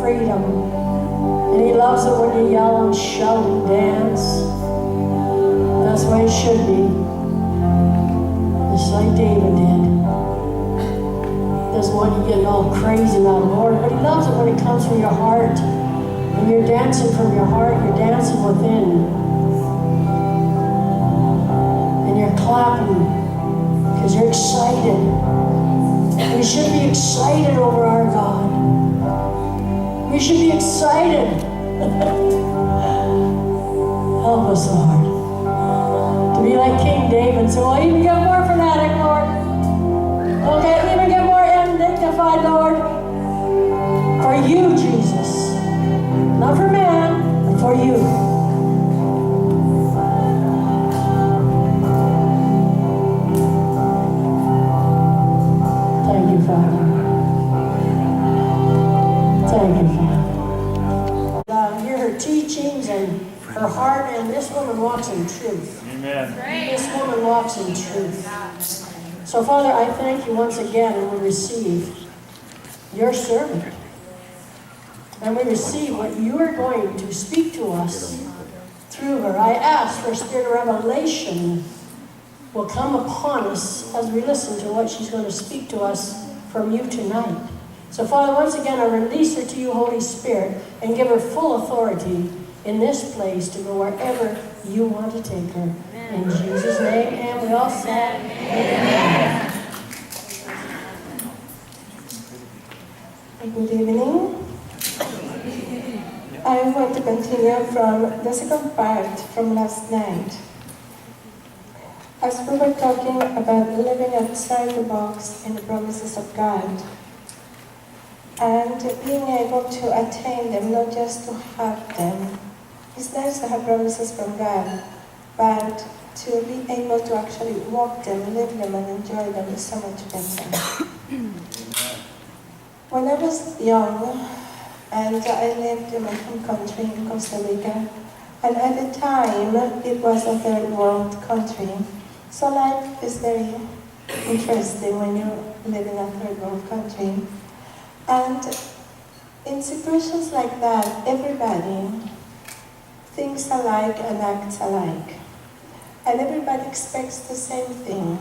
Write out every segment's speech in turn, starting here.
freedom. And He loves it when you yell and shout and dance. That's the way it should be. Just like David did. Doesn't want you getting all crazy about the Lord, but He loves it when it comes from your heart. When you're dancing from your heart, you're dancing within. And you're clapping because you're excited. We should be excited over our God. We should be excited. Help us, Lord, to be like King David. So we'll even get more fanatic, Lord. Okay, even get more dignified, Lord. For you, Jesus. Not for man, but for you. Thank you, Father. Thank you, Father. Hear her teachings and her heart, and this woman walks in truth. Amen. This woman walks in truth. So, Father, I thank you once again, and we receive your servant. And we receive what you are going to speak to us through her. I ask for a spirit of revelation will come upon us as we listen to what she's going to speak to us from you tonight. So, Father, once again, I release her to you, Holy Spirit, and give her full authority in this place to go wherever you want to take her. In Jesus' name, and we all said, Amen. Good evening. I want to continue from the second part from last night. As we were talking about living outside the box in the promises of God and being able to attain them, not just to have them. It's nice to have promises from God, but to be able to actually walk them, live them, and enjoy them is so much better. When I was young, and I lived in my home country in Costa Rica, and at the time it was a third world country. So life is very interesting when you live in a third world country. And in situations like that, everybody thinks alike and acts alike. And everybody expects the same thing.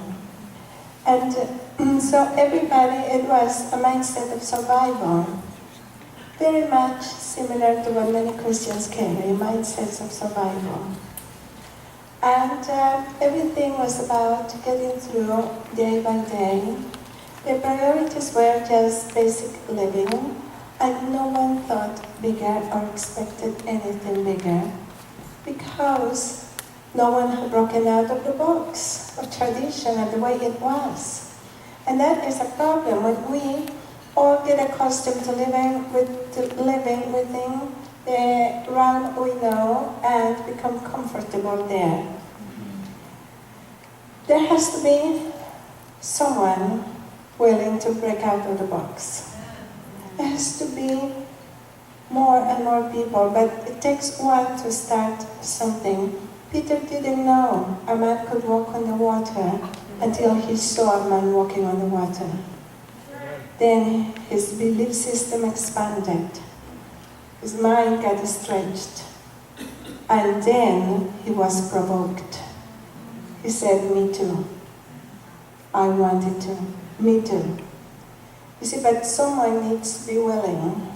And so everybody, it was a mindset of survival. Very much similar to what many Christians carry, mindsets of survival. And everything was about getting through day by day. The priorities were just basic living, and no one thought bigger or expected anything bigger, because no one had broken out of the box of tradition and the way it was. And that is a problem when we all get accustomed to living within the realm we know and become comfortable there. There has to be someone willing to break out of the box. There has to be more and more people, but it takes one to start something. Peter didn't know a man could walk on the water until he saw a man walking on the water. Then his belief system expanded. His mind got stretched. And then he was provoked. He said, me too. I wanted to. Me too. You see, but someone needs to be willing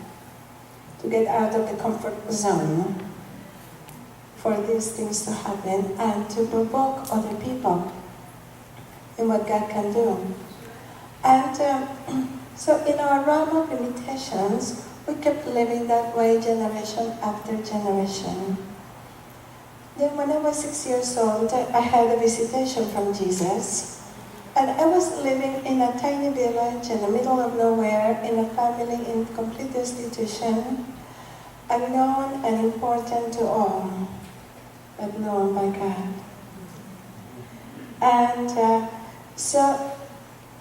to get out of the comfort zone for these things to happen and to provoke other people in what God can do. And so in our realm of limitations, we kept living that way generation after generation. Then when I was 6 years old, I had a visitation from Jesus. And I was living in a tiny village in the middle of nowhere, in a family in complete destitution, unknown and important to all, but known by God. And so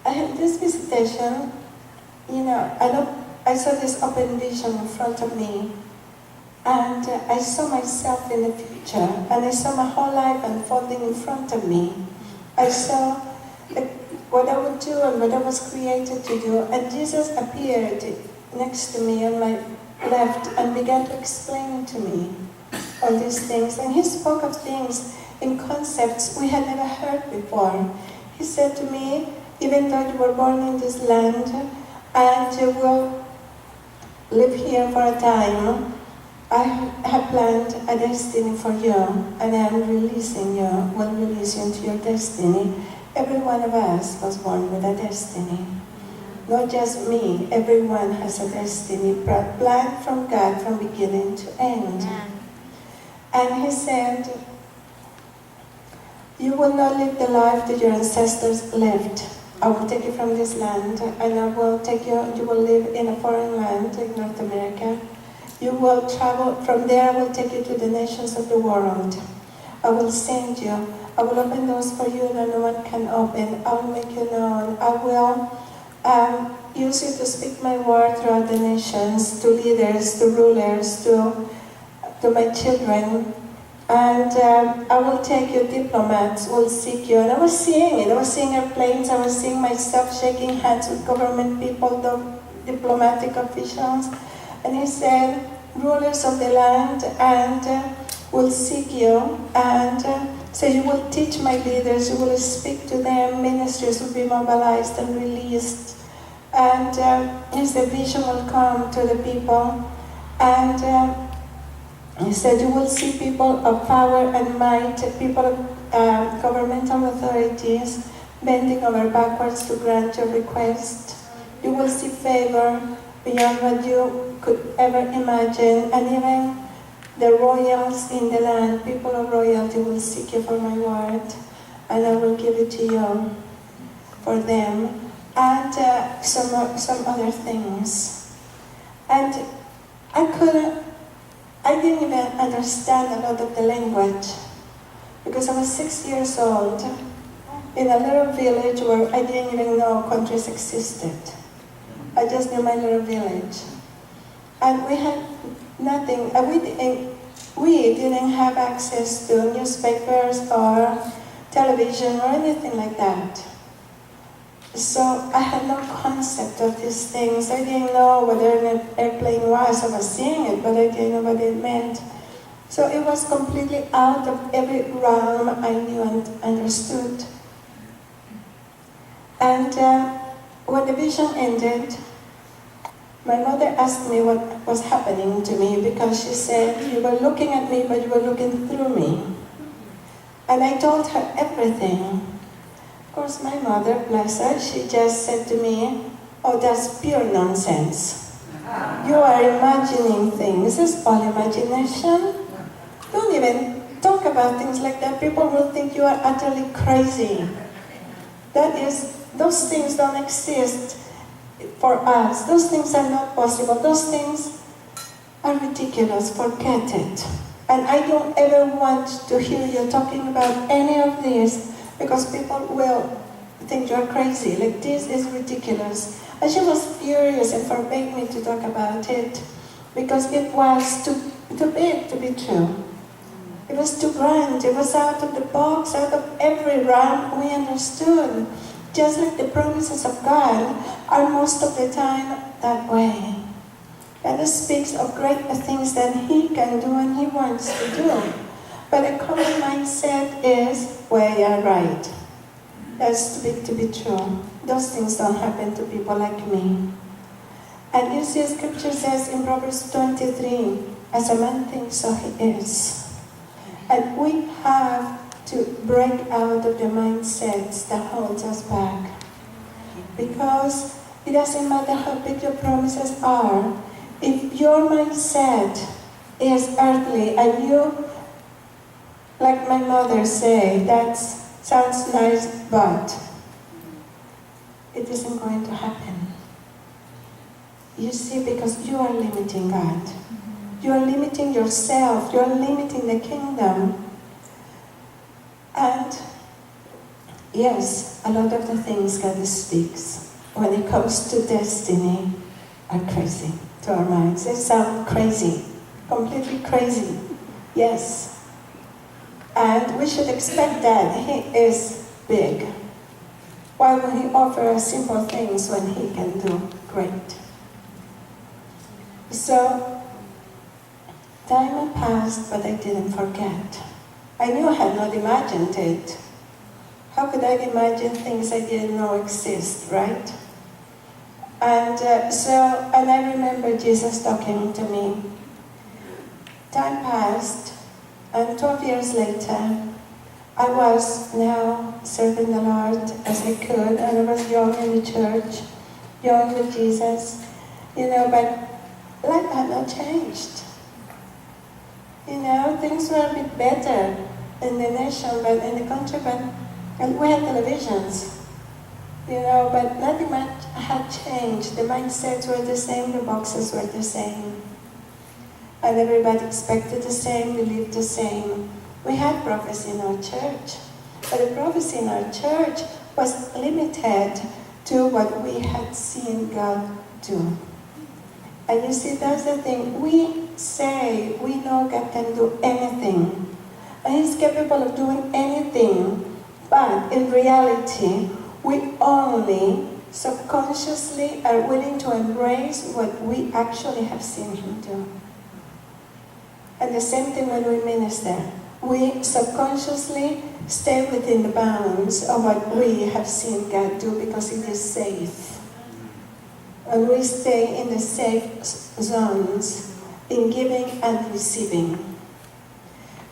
I had this visitation, I saw this open vision in front of me, and I saw myself in the future, and I saw my whole life unfolding in front of me. I saw what I would do and what I was created to do, and Jesus appeared next to me on my left and began to explain to me all these things. And he spoke of things in concepts we had never heard before. He said to me, even though you were born in this land and you will live here for a time, I have planned a destiny for you, and I am releasing you, will release you into your destiny. Every one of us was born with a destiny. Not just me, everyone has a destiny planned from God from beginning to end. And he said, you will not live the life that your ancestors lived. I will take you from this land and I will take you, you will live in a foreign land in North America. You will travel, from there I will take you to the nations of the world. I will send you, I will open doors for you that no one can open. I will make you known. I will use you to speak my word throughout the nations, to leaders, to rulers, to my children. And I will take you, diplomats will seek you. And I was seeing it. I was seeing airplanes. I was seeing myself shaking hands with government people, the diplomatic officials. And he said, rulers of the land and will seek you. And so you will teach my leaders. You will speak to them. Ministries will be mobilized and released. And the vision will come to the people. And he said, you will see people of power and might, people of governmental authorities bending over backwards to grant your request. You will see favor beyond what you could ever imagine, and even the royals in the land, people of royalty, will seek you for my word, and I will give it to you for them, and some other things. And I didn't even understand a lot of the language, because I was 6 years old in a little village where I didn't even know countries existed. I just knew my little village. And we had nothing, we didn't have access to newspapers or television or anything like that. So I had no concept of these things. I didn't know what an airplane was. I was seeing it, but I didn't know what it meant. So it was completely out of every realm I knew and understood. And when the vision ended, my mother asked me what was happening to me, because she said, you were looking at me, but you were looking through me. And I told her everything. Of course, my mother, bless her, she just said to me, oh, that's pure nonsense. You are imagining things. It's all imagination. Don't even talk about things like that. People will think you are utterly crazy. Those things don't exist for us. Those things are not possible. Those things are ridiculous. Forget it. And I don't ever want to hear you talking about any of this, because people will think you're crazy. Like, this is ridiculous. And she was furious and forbade me to talk about it, because it was too big to be true. It was too grand. It was out of the box, out of every realm we understood. Just like the promises of God are most of the time that way. God speaks of great things that He can do and He wants to do. But a common mindset is, well, you're right. That's too big to be true. Those things don't happen to people like me. And you see, Scripture says in Proverbs 23, as a man thinks, so he is. And we have to break out of the mindsets that holds us back. Because it doesn't matter how big your promises are. If your mindset is earthly and you, like my mother say, that sounds nice, but it isn't going to happen. You see, because you are limiting God. You are limiting yourself. You are limiting the kingdom. And yes, a lot of the things God speaks when it comes to destiny are crazy to our minds. They sound crazy, completely crazy. Yes. And we should expect that. He is big. Why would He offer us simple things when He can do great? So, time had passed, but I didn't forget. I knew I had not imagined it. How could I imagine things I didn't know exist, right? And and I remember Jesus talking to me. Time passed, and 12 years later, I was now serving the Lord as I could, and I was young in the church, young with Jesus, but life had not changed. Things were a bit better in the nation, but in the country, and we had televisions, but nothing much had changed. The mindsets were the same, the boxes were the same. And everybody expected the same, believed the same. We had prophecy in our church, but the prophecy in our church was limited to what we had seen God do. And you see, that's the thing. We say we know God can do anything, and He's capable of doing anything, but in reality, we only subconsciously are willing to embrace what we actually have seen Him do. And the same thing when we minister. We subconsciously stay within the bounds of what we have seen God do because it is safe. And we stay in the safe zones in giving and receiving.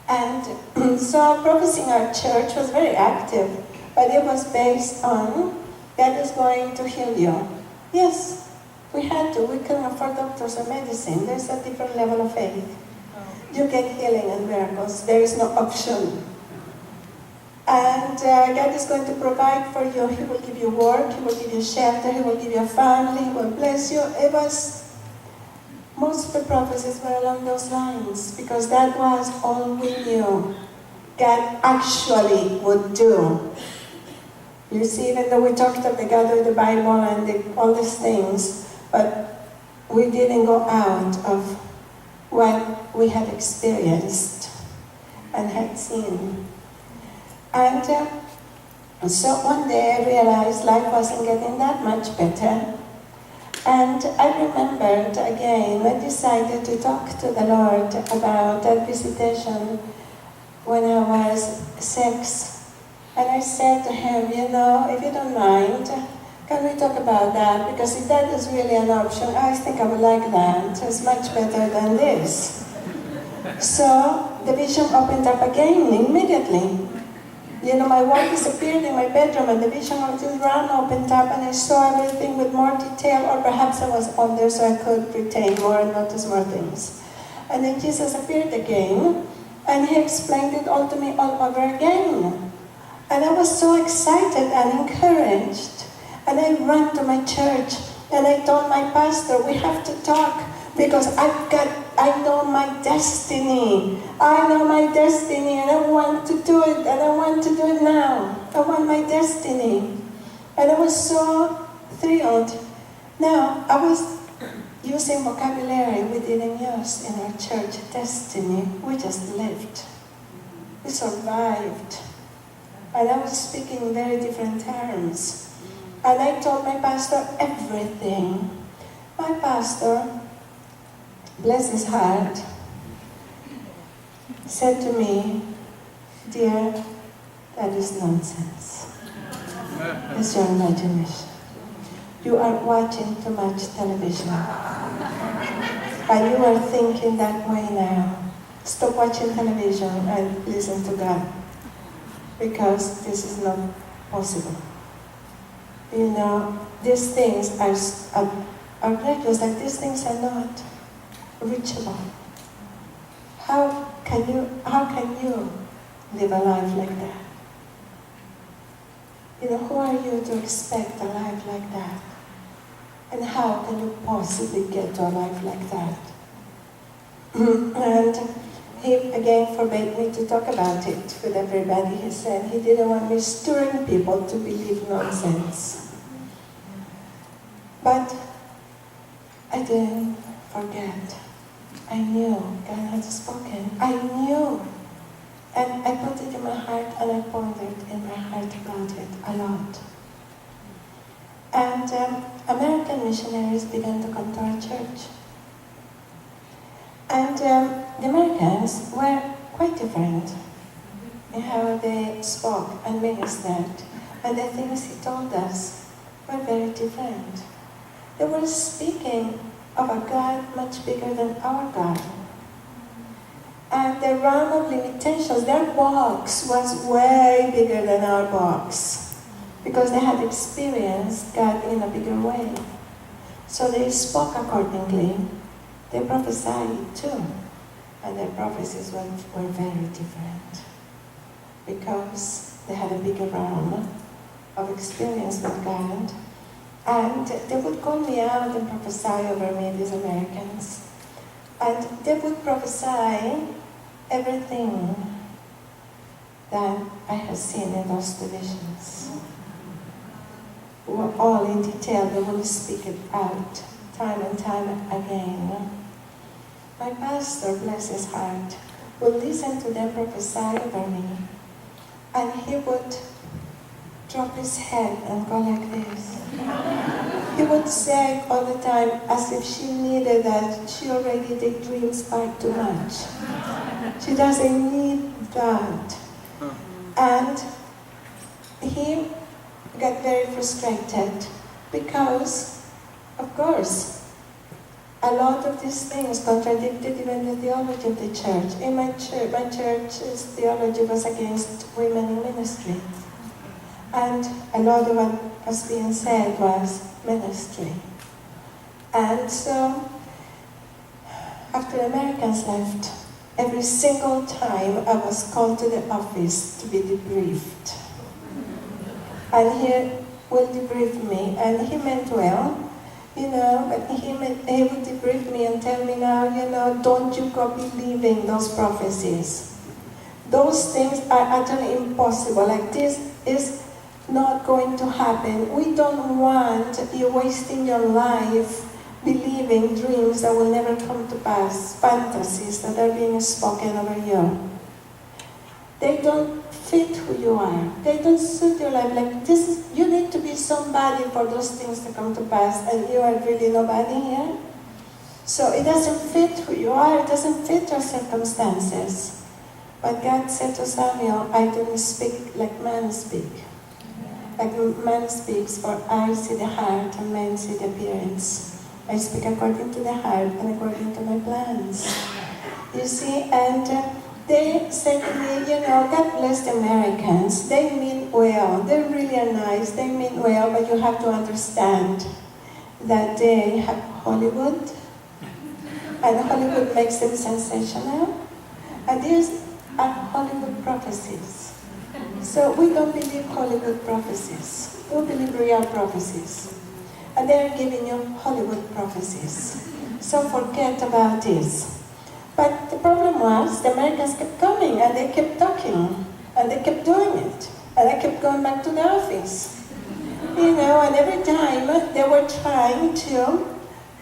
And so prophecy in our church was very active, but it was based on God is going to heal you. Yes, we had to. We couldn't afford doctors or medicine. There's a different level of faith. You get healing and miracles. There is no option. And God is going to provide for you. He will give you work. He will give you shelter. He will give you a family. He will bless you. Most of the prophecies were along those lines because that was all we knew God actually would do. You see, even though we talked of the God of the Bible and all these things, but we didn't go out of what we had experienced and had seen. And so one day I realized life wasn't getting that much better. And I remembered again, I decided to talk to the Lord about that visitation when I was 6. And I said to Him, if you don't mind, can we talk about that? Because if that is really an option, I think I would like that. It's much better than this. So the vision opened up again immediately. My wall disappeared in my bedroom and the vision of this round opened up and I saw everything with more detail, or perhaps I was older so I could retain more and notice more things. And then Jesus appeared again and He explained it all to me all over again. And I was so excited and encouraged. And I ran to my church and I told my pastor, we have to talk because I know my destiny. I know my destiny and I want to do it and I want to do it now. I want my destiny. And I was so thrilled. Now, I was using vocabulary we didn't use in our church. Destiny, we just lived. We survived. And I was speaking in very different terms. And I told my pastor everything. My pastor, bless his heart, said to me, dear, that is nonsense. It's your imagination. You are watching too much television. And you are thinking that way now. Stop watching television and listen to God. Because this is not possible. These things are outrageous, like these things are not reachable. How can you live a life like that? Who are you to expect a life like that? And how can you possibly get to a life like that? And he again forbade me to talk about it with everybody. He said he didn't want me stirring people to believe nonsense. But I didn't forget. I knew God had spoken. I knew. And I put it in my heart and I pondered in my heart about it a lot. And American missionaries began to come to our church. And the Americans were quite different in how they spoke and ministered. And the things he told us were very different. They were speaking of a God much bigger than our God. And the realm of limitations, their box was way bigger than our box, because they had experienced God in a bigger way. So they spoke accordingly. They prophesied too. And their prophecies were very different, because they had a bigger realm of experience with God. And they would call me out and prophesy over me, these Americans. And they would prophesy everything that I had seen in those divisions. All in detail, they would speak it out, time and time again. My pastor, bless his heart, would listen to them prophesy over me. And he would drop his head and go like this. He would say all the time, as if she needed that, she already did dreams far too much. She doesn't need that. And he got very frustrated because, of course, a lot of these things contradicted even the theology of the church. In my church's theology was against women in ministry. And a lot of what was being said was ministry. And so, after the Americans left, every single time I was called to the office to be debriefed. And he will debrief me, and he meant well, but he would debrief me and tell me now, don't you go believing those prophecies. Those things are utterly impossible. Like, this is not going to happen. We don't want you wasting your life believing dreams that will never come to pass, fantasies that are being spoken over you. They don't fit who you are. They don't suit your life. Like, you need to be somebody for those things to come to pass, and you are really nobody here. So it doesn't fit who you are. It doesn't fit your circumstances. But God said to Samuel, I don't speak like man speak. Like man speaks, for I see the heart and men see the appearance. I speak according to the heart and according to my plans. You see, and they said to me, God bless the Americans. They mean well. They really are nice. They mean well, but you have to understand that they have Hollywood, and Hollywood makes them sensational. And these are Hollywood prophecies. So we don't believe Hollywood prophecies. We believe real prophecies. And they're giving you Hollywood prophecies. So forget about this. But the problem was, the Americans kept coming, and they kept talking, and they kept doing it. And I kept going back to the office. And every time they were trying to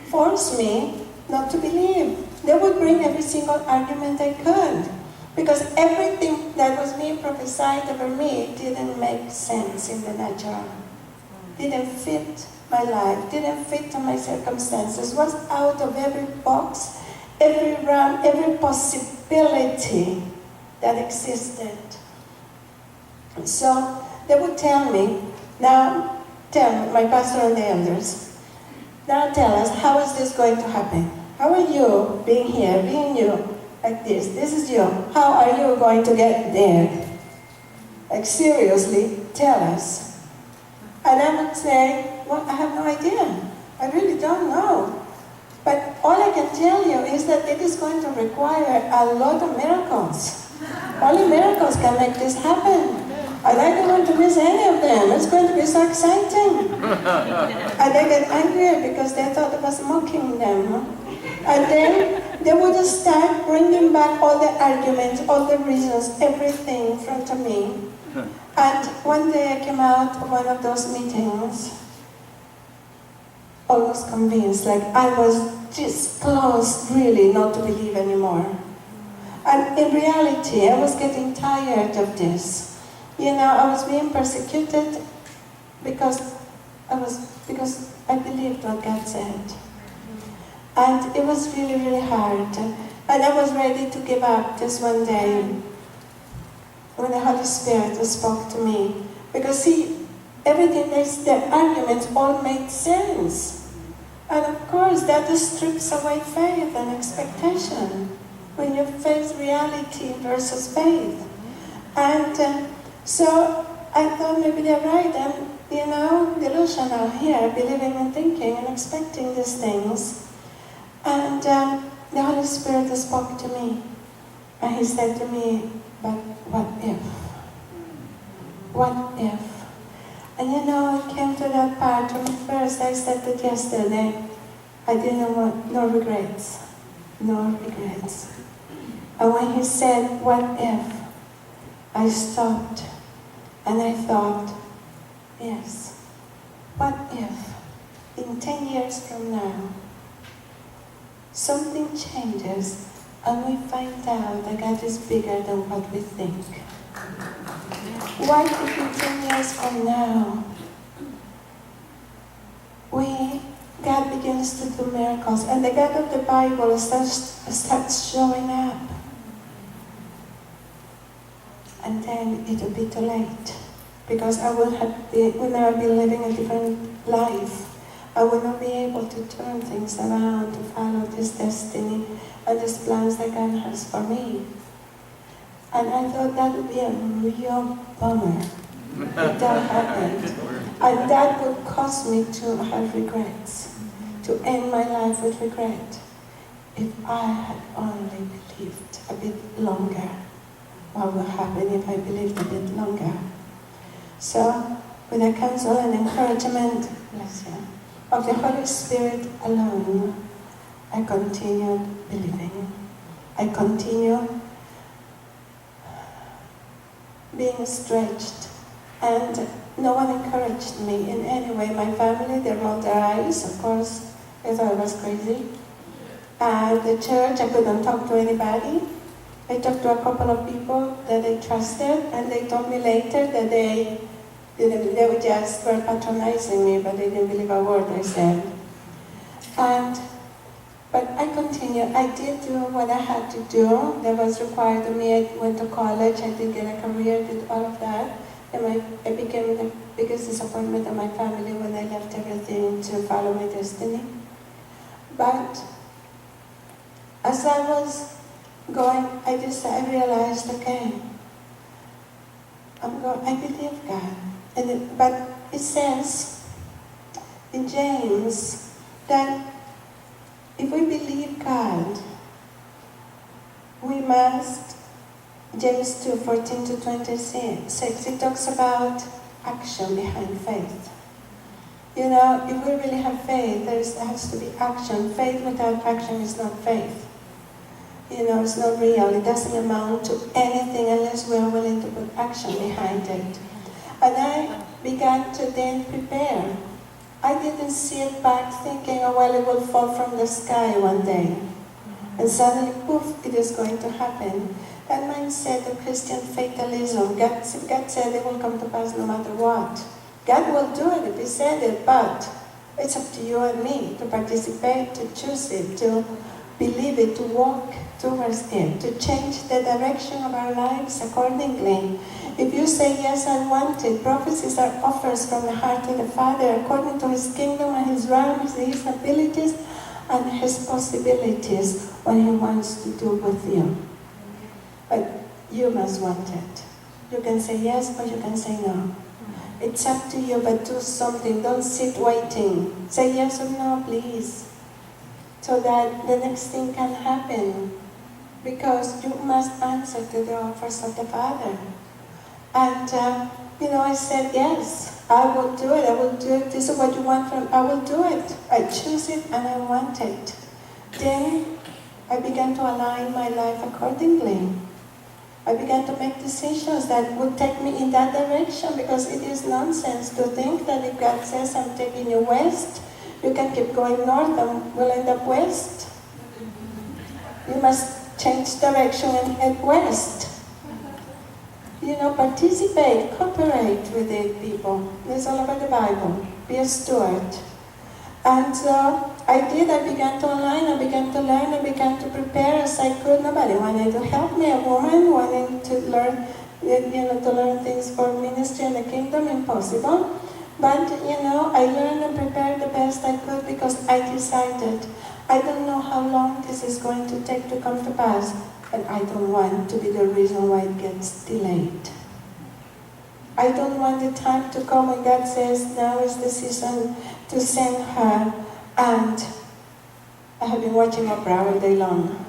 force me not to believe. They would bring every single argument I could. Because everything that was being prophesied over me didn't make sense in the natural. Didn't fit my life, didn't fit to my circumstances, was out of every box, every realm, every possibility that existed. So they would tell me, now tell my pastor and the elders, now tell us, how is this going to happen? How are you being here, being you? Like this is you. How are you going to get there? Like, seriously, tell us. And I would say, well, I have no idea. I really don't know. But all I can tell you is that it is going to require a lot of miracles. Only miracles can make this happen. And I don't want to miss any of them. It's going to be so exciting. And they get angry because they thought I was mocking them. And then they would start bringing back all the arguments, all the reasons, everything in front of me. And one day I came out of one of those meetings almost convinced, like I was just close really not to believe anymore. And in reality, I was getting tired of this. I was being persecuted because I believed what God said. And it was really, really hard. And I was ready to give up just one day when the Holy Spirit spoke to me. Because see, everything, the arguments all made sense. And of course, that strips away faith and expectation when you face reality versus faith. And so I thought maybe they're right. I'm, delusional here, believing and thinking and expecting these things. And the Holy Spirit spoke to me. And He said to me, but what if? What if? And it came to that part. First, I said it yesterday. I didn't want no regrets. No regrets. And when He said, what if? I stopped and I thought, yes, what if in 10 years from now something changes and we find out that God is bigger than what we think? What if in 10 years from now God begins to do miracles and the God of the Bible starts showing up? And then it will be too late, because I will now be living a different life. I will not be able to turn things around to follow this destiny and these plans that God has for me. And I thought that would be a real bummer if that happened. And that would cause me to have regrets, to end my life with regret. If I had only believed a bit longer, what will happen if I believed a bit longer? So, with the counsel and encouragement, bless you, of the Holy Spirit alone, I continued believing. I continued being stretched, and no one encouraged me in any way. My family, they rolled their eyes, of course, they thought I was crazy. The church, I couldn't talk to anybody. I talked to a couple of people that I trusted, and they told me later that they were just were patronizing me, but they didn't believe a word I said. But I continued. I did do what I had to do that was required of me. I went to college, I did get a career, did all of that. And I became the biggest disappointment of my family when I left everything to follow my destiny. But as I was going, I realized, okay, I believe God. But it says in James that if we believe God, we must, James 2:14-26, it talks about action behind faith. If we really have faith, there has to be action. Faith without action is not faith. It's not real. It doesn't amount to anything unless we are willing to put action behind it. And I began to then prepare. I didn't sit back thinking, oh, well, it will fall from the sky one day. And suddenly, poof, it is going to happen. That mindset of Christian fatalism, God said it will come to pass no matter what. God will do it if He said it, but it's up to you and me to participate, to choose it, to believe it, to walk towards it, to change the direction of our lives accordingly. If you say, yes, I want it, prophecies are offers from the heart of the Father according to His kingdom and His realm, His abilities and His possibilities, what He wants to do with you. But you must want it. You can say yes or you can say no. It's up to you, but do something. Don't sit waiting. Say yes or no, please, so that the next thing can happen. Because you must answer to the offers of the Father. And, I said, yes, I will do it. I will do it. This is what you want from, I will do it. I choose it and I want it. Then I began to align my life accordingly. I began to make decisions that would take me in that direction, because it is nonsense to think that if God says, I'm taking you west, you can keep going north and we'll end up west. You must change direction and head west. Participate, cooperate with it, people. It's all about the Bible. Be a steward. And I did. I began to online. I began to learn. I began to prepare as I could. Nobody wanted to help me. A woman wanting to learn, to learn things for ministry and the kingdom, impossible. But I learned and prepared the best I could because I decided I don't know how long this is going to take to come to pass, and I don't want to be the reason why it gets delayed. I don't want the time to come when God says, now is the season to send her. And I have been watching Oprah all day long.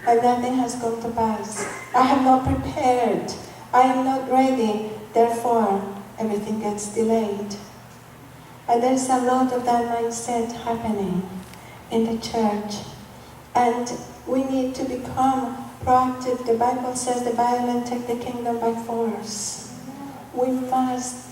And nothing has come to pass. I have not prepared. I am not ready. Therefore, everything gets delayed. And there's a lot of that mindset happening in the church. And we need to become proactive. The Bible says the violent take the kingdom by force. We must